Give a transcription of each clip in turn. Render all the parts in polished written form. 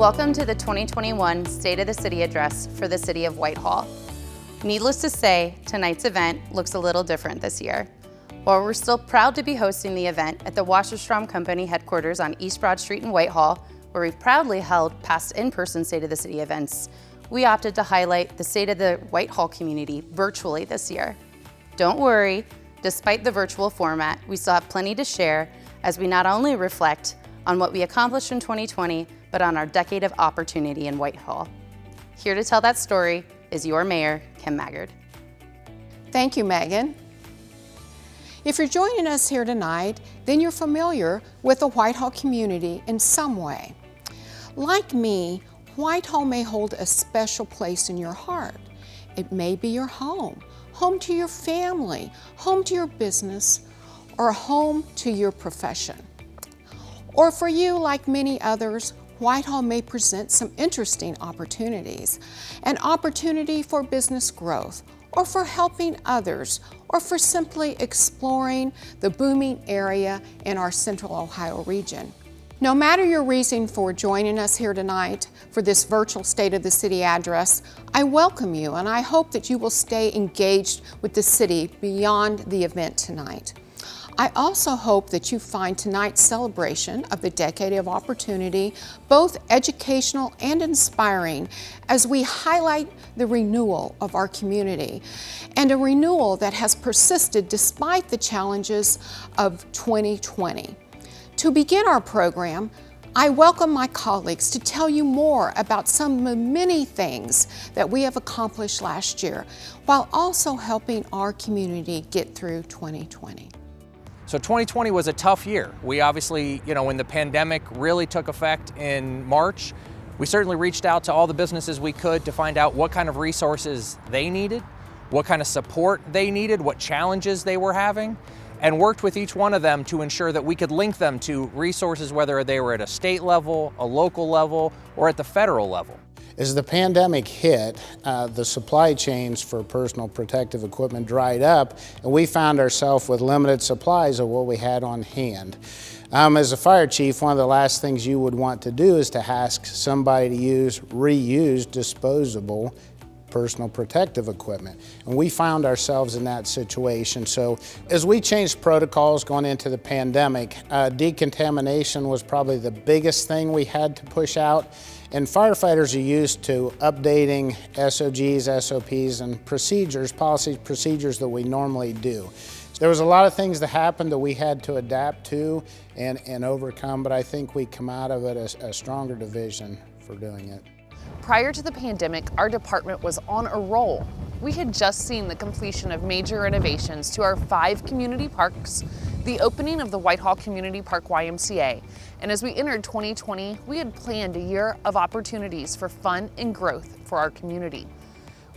Welcome to the 2021 State of the City Address for the City of Whitehall. Needless to say, tonight's event looks a little different this year. While we're still proud to be hosting the event at the Wasserstrom Company headquarters on East Broad Street in Whitehall, where we've proudly held past in-person State of the City events, we opted to highlight the state of the Whitehall community virtually this year. Don't worry, despite the virtual format, we still have plenty to share as we not only reflect on what we accomplished in 2020, but on our decade of opportunity in Whitehall. Here to tell that story is your Mayor, Kim Maggard. Thank you, Megan. If you're joining us here tonight, then you're familiar with the Whitehall community in some way. Like me, Whitehall may hold a special place in your heart. It may be your home, home to your family, home to your business, or home to your profession. Or for you, like many others, Whitehall may present some interesting opportunities. An opportunity for business growth, or for helping others, or for simply exploring the booming area in our Central Ohio region. No matter your reason for joining us here tonight for this virtual State of the City address, I welcome you and I hope that you will stay engaged with the city beyond the event tonight. I also hope that you find tonight's celebration of the Decade of Opportunity both educational and inspiring as we highlight the renewal of our community, and a renewal that has persisted despite the challenges of 2020. To begin our program, I welcome my colleagues to tell you more about some of the many things that we have accomplished last year, while also helping our community get through 2020. So 2020 was a tough year. We obviously, when the pandemic really took effect in March, we certainly reached out to all the businesses we could to find out what kind of resources they needed, what kind of support they needed, what challenges they were having, and worked with each one of them to ensure that we could link them to resources, whether they were at a state level, a local level, or at the federal level. As the pandemic hit, the supply chains for personal protective equipment dried up, and we found ourselves with limited supplies of what we had on hand. As a fire chief, one of the last things you would want to do is to ask somebody to use reused, disposable personal protective equipment. And we found ourselves in that situation. So as we changed protocols going into the pandemic, decontamination was probably the biggest thing we had to push out. And firefighters are used to updating SOGs, SOPs, and procedures, policies, procedures that we normally do. So there was a lot of things that happened that we had to adapt to and overcome, but I think we come out of it a stronger division for doing it. Prior to the pandemic, our department was on a roll. We had just seen the completion of major renovations to our 5 community parks, the opening of the Whitehall Community Park YMCA, and as we entered 2020, we had planned a year of opportunities for fun and growth for our community.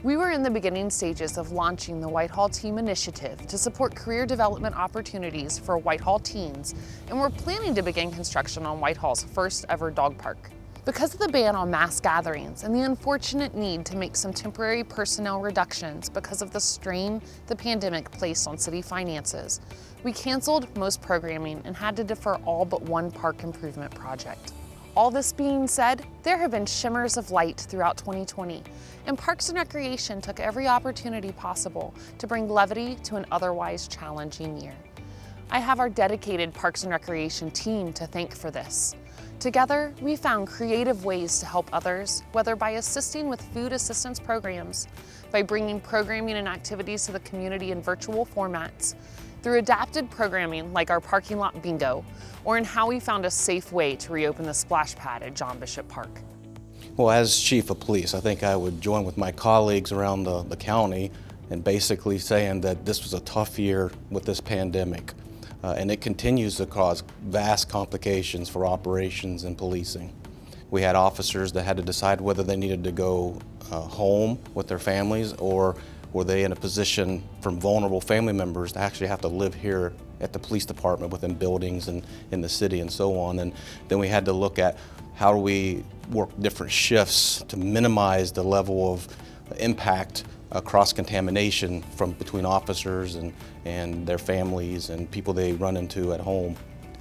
We were in the beginning stages of launching the Whitehall Team Initiative to support career development opportunities for Whitehall teens, and we're planning to begin construction on Whitehall's first ever dog park. Because of the ban on mass gatherings and the unfortunate need to make some temporary personnel reductions because of the strain the pandemic placed on city finances, we canceled most programming and had to defer all but one park improvement project. All this being said, there have been shimmers of light throughout 2020, and Parks and Recreation took every opportunity possible to bring levity to an otherwise challenging year. I have our dedicated Parks and Recreation team to thank for this. Together, we found creative ways to help others, whether by assisting with food assistance programs, by bringing programming and activities to the community in virtual formats, through adapted programming like our parking lot bingo, or in how we found a safe way to reopen the splash pad at John Bishop Park. Well, as Chief of Police, I think I would join with my colleagues around the county in basically saying that this was a tough year with this pandemic. And it continues to cause vast complications for operations and policing. We had officers that had to decide whether they needed to go home with their families, or were they in a position from vulnerable family members to actually have to live here at the police department within buildings and in the city and so on. And then we had to look at how do we work different shifts to minimize the level of impact cross-contamination from between officers and their families and people they run into at home.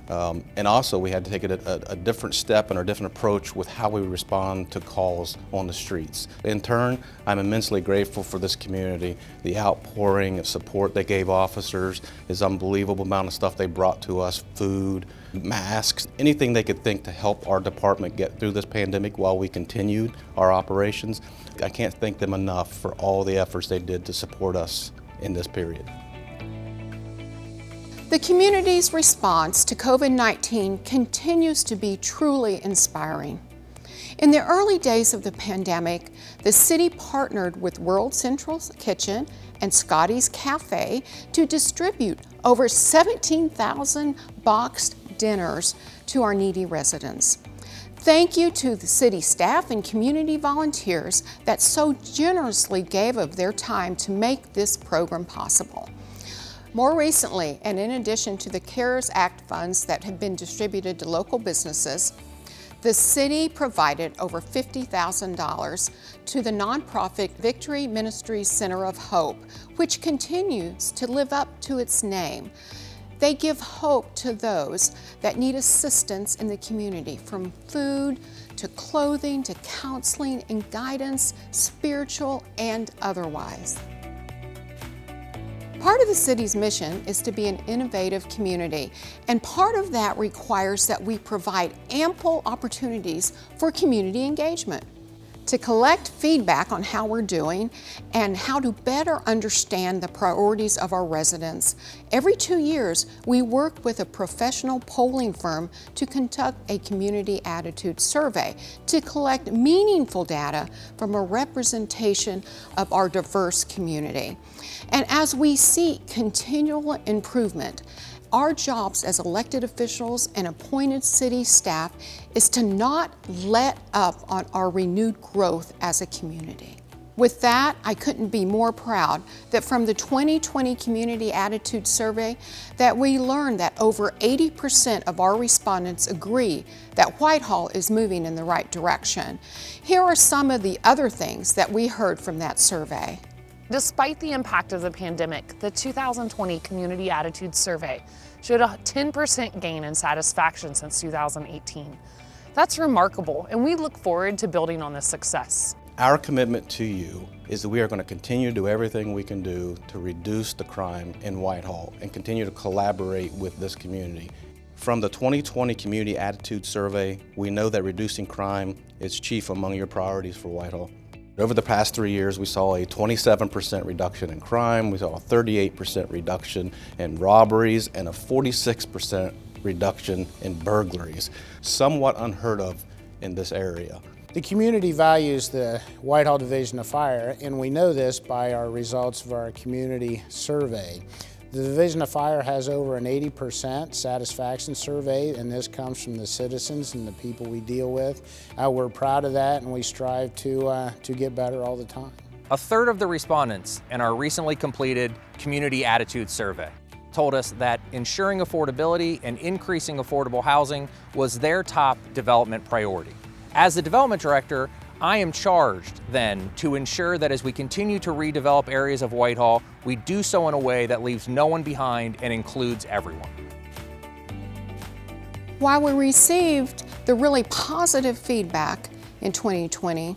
And also we had to take a different step and a different approach with how we respond to calls on the streets. In turn, I'm immensely grateful for this community. The outpouring of support they gave officers, this unbelievable amount of stuff they brought to us, food, masks, anything they could think to help our department get through this pandemic while we continued our operations. I can't thank them enough for all the efforts they did to support us in this period. The community's response to COVID-19 continues to be truly inspiring. In the early days of the pandemic, the city partnered with World Central's Kitchen and Scotty's Cafe to distribute over 17,000 boxed dinners to our needy residents. Thank you to the city staff and community volunteers that so generously gave of their time to make this program possible. More recently, and in addition to the CARES Act funds that have been distributed to local businesses, the city provided over $50,000 to the nonprofit Victory Ministries Center of Hope, which continues to live up to its name. They give hope to those that need assistance in the community, from food to clothing to counseling and guidance, spiritual and otherwise. Part of the city's mission is to be an innovative community, and part of that requires that we provide ample opportunities for community engagement. To collect feedback on how we're doing and how to better understand the priorities of our residents, every 2 years we work with a professional polling firm to conduct a community attitude survey to collect meaningful data from a representation of our diverse community. And as we seek continual improvement, our jobs as elected officials and appointed city staff is to not let up on our renewed growth as a community. With that, I couldn't be more proud that from the 2020 Community Attitude Survey that we learned that over 80% of our respondents agree that Whitehall is moving in the right direction. Here are some of the other things that we heard from that survey. Despite the impact of the pandemic, the 2020 Community Attitude Survey showed a 10% gain in satisfaction since 2018. That's remarkable, and we look forward to building on this success. Our commitment to you is that we are going to continue to do everything we can do to reduce the crime in Whitehall and continue to collaborate with this community. From the 2020 Community Attitude Survey, we know that reducing crime is chief among your priorities for Whitehall. Over the past 3 years, we saw a 27% reduction in crime, we saw a 38% reduction in robberies, and a 46% reduction in burglaries, somewhat unheard of in this area. The community values the Whitehall Division of Fire, and we know this by our results of our community survey. The Division of Fire has over an 80% satisfaction survey, and this comes from the citizens and the people we deal with. We're proud of that, and we strive to get better all the time. A third of the respondents in our recently completed Community Attitude Survey told us that ensuring affordability and increasing affordable housing was their top development priority. As the development director, I am charged then to ensure that as we continue to redevelop areas of Whitehall, we do so in a way that leaves no one behind and includes everyone. While we received the really positive feedback in 2020,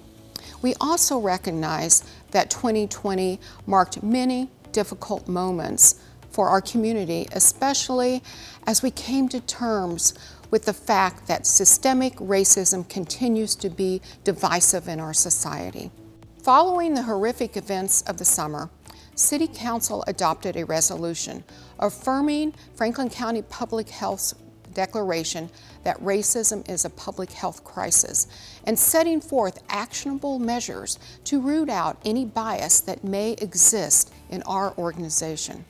we also recognize that 2020 marked many difficult moments for our community, especially as we came to terms with the fact that systemic racism continues to be divisive in our society. Following the horrific events of the summer, City Council adopted a resolution affirming Franklin County Public Health's declaration that racism is a public health crisis and setting forth actionable measures to root out any bias that may exist in our organization.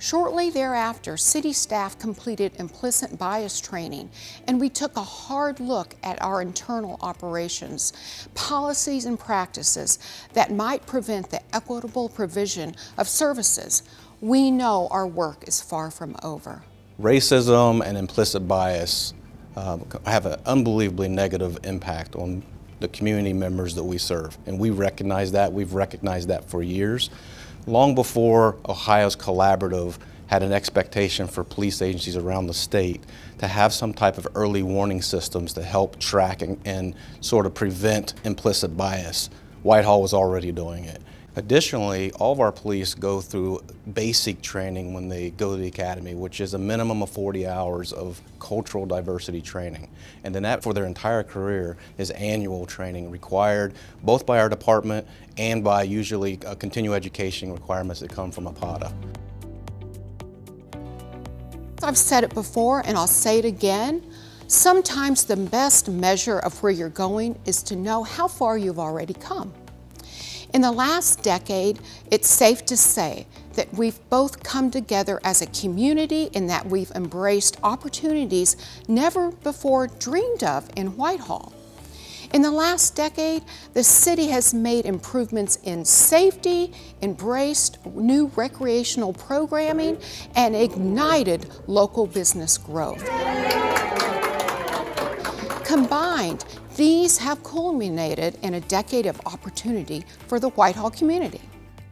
Shortly thereafter, city staff completed implicit bias training, and we took a hard look at our internal operations, policies and practices that might prevent the equitable provision of services. We know our work is far from over. Racism and implicit bias have an unbelievably negative impact on the community members that we serve, and we recognize that. We've recognized that for years. Long before Ohio's collaborative had an expectation for police agencies around the state to have some type of early warning systems to help track and sort of prevent implicit bias. Whitehall was already doing it. Additionally, all of our police go through basic training when they go to the academy, which is a minimum of 40 hours of cultural diversity training. And then that, for their entire career, is annual training required both by our department and by usually continuing education requirements that come from APATA. I've said it before and I'll say it again. Sometimes the best measure of where you're going is to know how far you've already come. In the last decade, it's safe to say that we've both come together as a community in that we've embraced opportunities never before dreamed of in Whitehall. In the last decade, the city has made improvements in safety, embraced new recreational programming, and ignited local business growth. Combined, these have culminated in a decade of opportunity for the Whitehall community.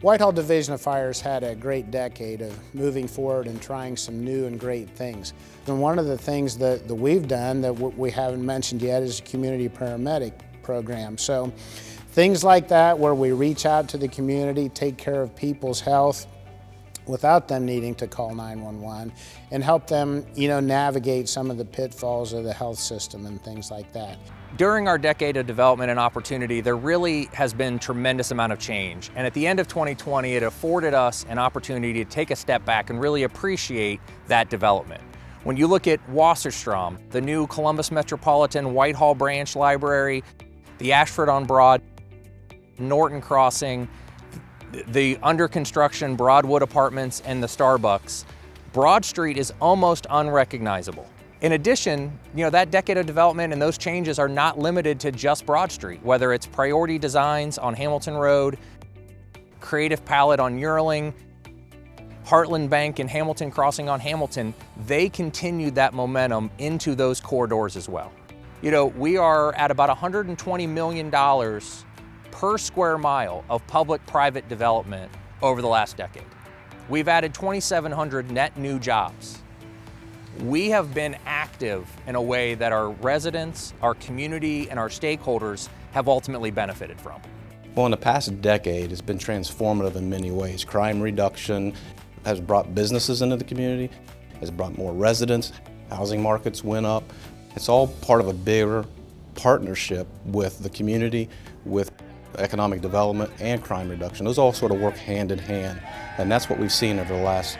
Whitehall Division of Fire has had a great decade of moving forward and trying some new and great things. And one of the things that we've done that we haven't mentioned yet is a community paramedic program. So things like that where we reach out to the community, take care of people's health without them needing to call 911 and help them, navigate some of the pitfalls of the health system and things like that. During our decade of development and opportunity, there really has been tremendous amount of change. And at the end of 2020, it afforded us an opportunity to take a step back and really appreciate that development. When you look at Wasserstrom, the new Columbus Metropolitan Whitehall Branch Library, the Ashford on Broad, Norton Crossing, the under construction Broadwood Apartments, and the Starbucks, Broad Street is almost unrecognizable. In addition, that decade of development and those changes are not limited to just Broad Street, whether it's priority designs on Hamilton Road, Creative Palette on Yearling, Heartland Bank and Hamilton Crossing on Hamilton, they continued that momentum into those corridors as well. We are at about $120 million per square mile of public-private development over the last decade. We've added 2,700 net new jobs. We have been active in a way that our residents, our community, and our stakeholders have ultimately benefited from. Well, in the past decade, it's been transformative in many ways. Crime reduction has brought businesses into the community, has brought more residents, housing markets went up. It's all part of a bigger partnership with the community, with economic development and crime reduction. Those all sort of work hand in hand, and that's what we've seen over the last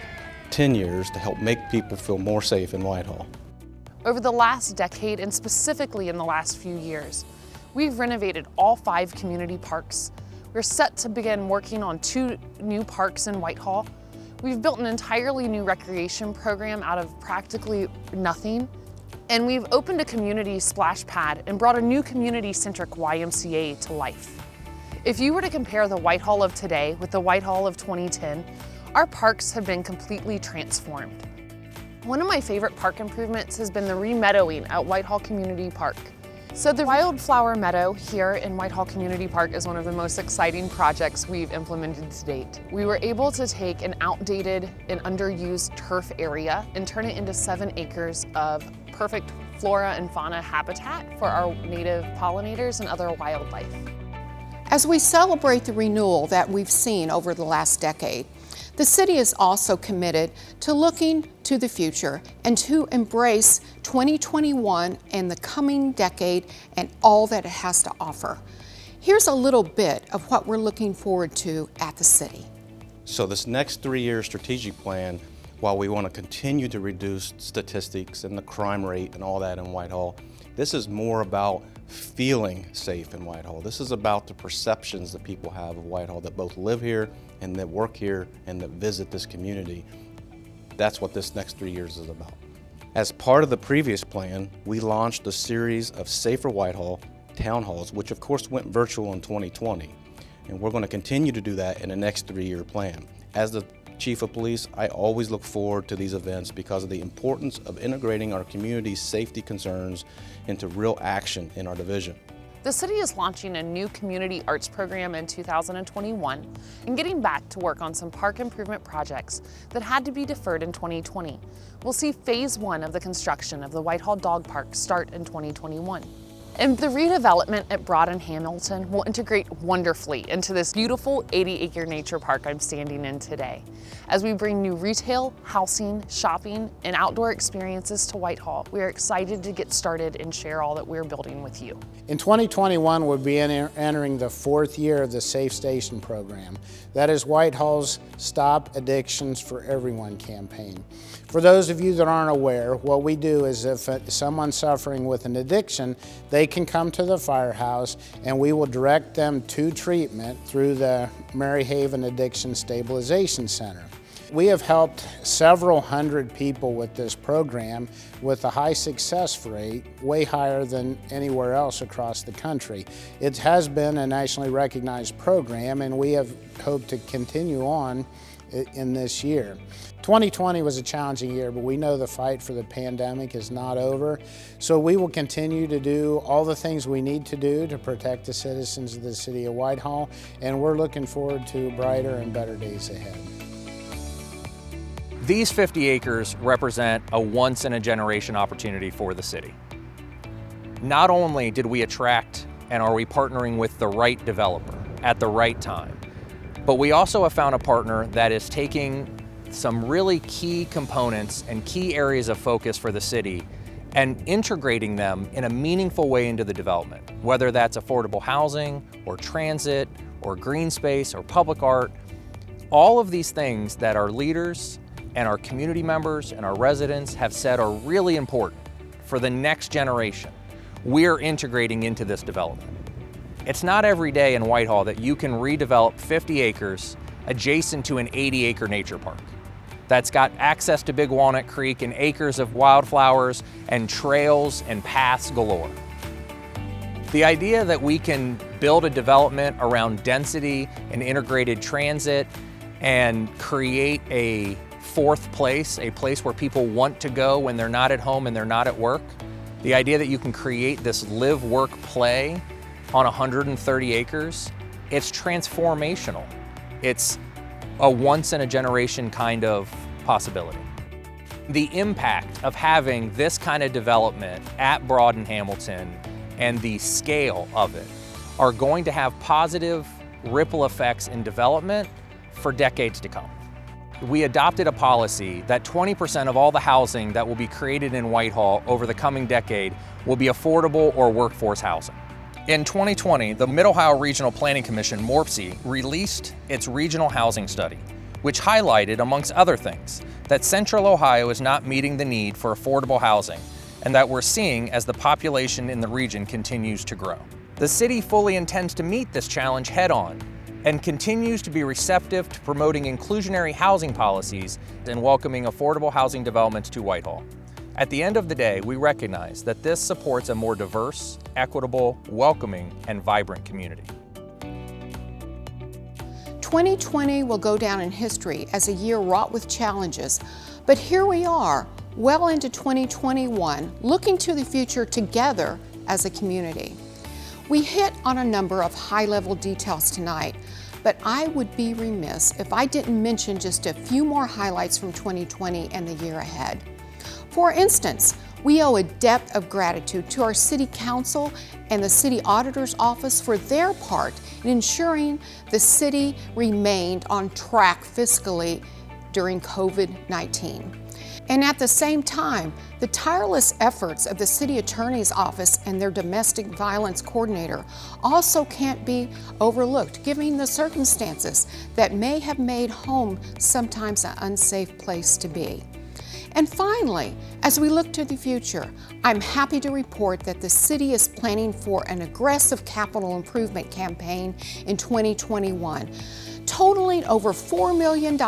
10 years to help make people feel more safe in Whitehall. Over the last decade, and specifically in the last few years, we've renovated all 5 community parks. We're set to begin working on 2 new parks in Whitehall. We've built an entirely new recreation program out of practically nothing. And we've opened a community splash pad and brought a new community-centric YMCA to life. If you were to compare the Whitehall of today with the Whitehall of 2010, our parks have been completely transformed. One of my favorite park improvements has been the remeadowing at Whitehall Community Park. So the wildflower meadow here in Whitehall Community Park is one of the most exciting projects we've implemented to date. We were able to take an outdated and underused turf area and turn it into 7 acres of perfect flora and fauna habitat for our native pollinators and other wildlife. As we celebrate the renewal that we've seen over the last decade, the city is also committed to looking to the future and to embrace 2021 and the coming decade and all that it has to offer. Here's a little bit of what we're looking forward to at the city. So this next 3-year strategic plan, while we want to continue to reduce statistics and the crime rate and all that in Whitehall, this is more about feeling safe in Whitehall. This is about the perceptions that people have of Whitehall that both live here and that work here and that visit this community. That's what this next 3 years is about. As part of the previous plan, we launched a series of Safer Whitehall town halls, which of course went virtual in 2020. And we're going to continue to do that in the next 3-year plan. As the Chief of Police, I always look forward to these events because of the importance of integrating our community's safety concerns into real action in our division. The city is launching a new community arts program in 2021 and getting back to work on some park improvement projects that had to be deferred in 2020. We'll see phase 1 of the construction of the Whitehall Dog Park start in 2021. And the redevelopment at Broad and Hamilton will integrate wonderfully into this beautiful 80-acre nature park I'm standing in today, as we bring new retail, housing, shopping, and outdoor experiences to Whitehall. We are excited to get started and share all that we're building with you. In 2021, we'll be entering the 4th year of the Safe Station program. That is Whitehall's Stop Addictions for Everyone campaign. For those of you that aren't aware, what we do is if someone's suffering with an addiction, they can come to the firehouse and we will direct them to treatment through the Maryhaven Addiction Stabilization Center. We have helped several hundred people with this program with a high success rate, way higher than anywhere else across the country. It has been a nationally recognized program and we have hoped to continue on in this year. 2020 was a challenging year, but we know the fight for the pandemic is not over. So we will continue to do all the things we need to do to protect the citizens of the city of Whitehall, and we're looking forward to brighter and better days ahead. These 50 acres represent a once-in-a-generation opportunity for the city. Not only did we attract and are we partnering with the right developer at the right time, but we also have found a partner that is taking some really key components and key areas of focus for the city and integrating them in a meaningful way into the development, whether that's affordable housing or transit or green space or public art. All of these things that our leaders and our community members and our residents have said are really important for the next generation, we're integrating into this development. It's not every day in Whitehall that you can redevelop 50 acres adjacent to an 80-acre nature park that's got access to Big Walnut Creek and acres of wildflowers and trails and paths galore. The idea that we can build a development around density and integrated transit and create a fourth place, a place where people want to go when they're not at home and they're not at work, the idea that you can create this live, work, play on 130 acres, it's transformational. It's a once-in-a-generation kind of possibility. The impact of having this kind of development at Broad and Hamilton and the scale of it are going to have positive ripple effects in development for decades to come. We adopted a policy that 20% of all the housing that will be created in Whitehall over the coming decade will be affordable or workforce housing. In 2020, the Mid-Ohio Regional Planning Commission, MORPC, released its regional housing study, which highlighted, amongst other things, that Central Ohio is not meeting the need for affordable housing and that we're seeing as the population in the region continues to grow. The city fully intends to meet this challenge head-on and continues to be receptive to promoting inclusionary housing policies and welcoming affordable housing developments to Whitehall. At the end of the day, we recognize that this supports a more diverse, equitable, welcoming, and vibrant community. 2020 will go down in history as a year wrought with challenges, but here we are, well into 2021, looking to the future together as a community. We hit on a number of high-level details tonight, but I would be remiss if I didn't mention just a few more highlights from 2020 and the year ahead. For instance, we owe a debt of gratitude to our City Council and the City Auditor's Office for their part in ensuring the city remained on track fiscally during COVID-19. And at the same time, the tireless efforts of the City Attorney's Office and their Domestic Violence Coordinator also can't be overlooked, given the circumstances that may have made home sometimes an unsafe place to be. And finally, as we look to the future, I'm happy to report that the city is planning for an aggressive capital improvement campaign in 2021, totaling over $4 million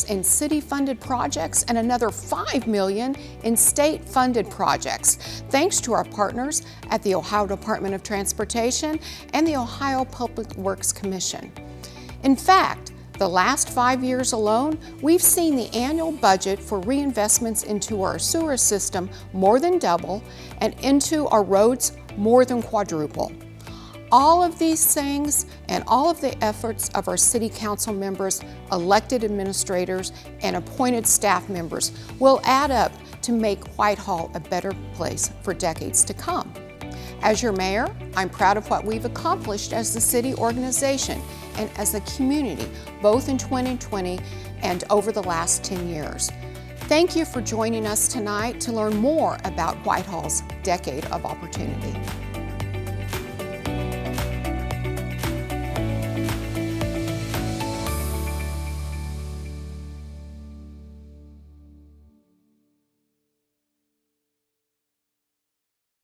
in city-funded projects and another $5 million in state-funded projects, thanks to our partners at the Ohio Department of Transportation and the Ohio Public Works Commission. In fact, the last 5 years alone, we've seen the annual budget for reinvestments into our sewer system more than double and into our roads more than quadruple. All of these things and all of the efforts of our city council members, elected administrators, and appointed staff members will add up to make Whitehall a better place for decades to come. As your mayor, I'm proud of what we've accomplished as the city organization and as a community, both in 2020 and over the last 10 years. Thank you for joining us tonight to learn more about Whitehall's decade of opportunity.